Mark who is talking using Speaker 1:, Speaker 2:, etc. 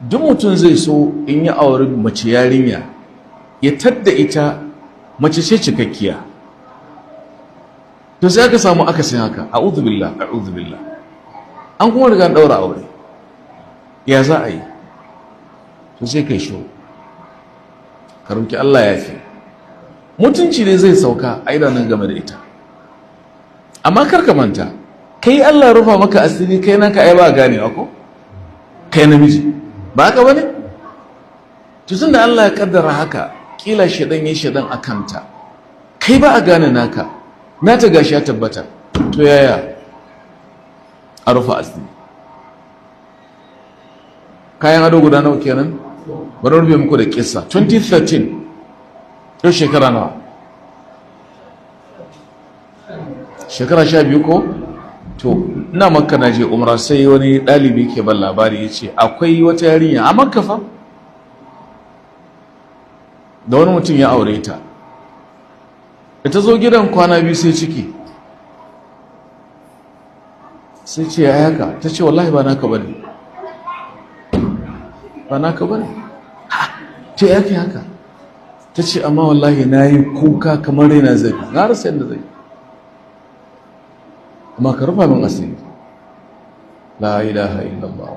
Speaker 1: duk mutum zai so in ya auri mace yarinya ya tadda ita mace ce cikakkiya, to sai aka samu akasin haka. a'udhu billah an kuma riga daura aure, ya za a yi? to sai kai shiru, ka roki Allah ya fi, mutunci ne zai sauka a idanun game da ita. Amma kar ka manta, kai Allah rufa maka asiri, kai naka ai ba ganewa ko kai namiji ba haka bane? to tunda Allah ya kaddara haka, kila shedan yayi shedan akanta, kai ba a gane naka, nata gashi ya tabbata, to yaya a rufa asiri? Kayan ado guda nawa kenan? Bari rufe muku da kissa. 2013 yau shekara nawa? Shekara 12 ko? To ina Makka na je umra, sai wani ɗalibi ke ban labari ya ce akwai wata yarinya a Makka fa da wani mutum ya aure ta, da ta zo gidan kwana biyu sai ciki, sai ce ya haka? Ta ce wallahi ba naka bane, ba naka bane. ta yake haka? Ta ce amma wallahi na yi kuka kamar raina zai, na rasa yadda zai, amma ka rufa min asiri. La ilaha illallah.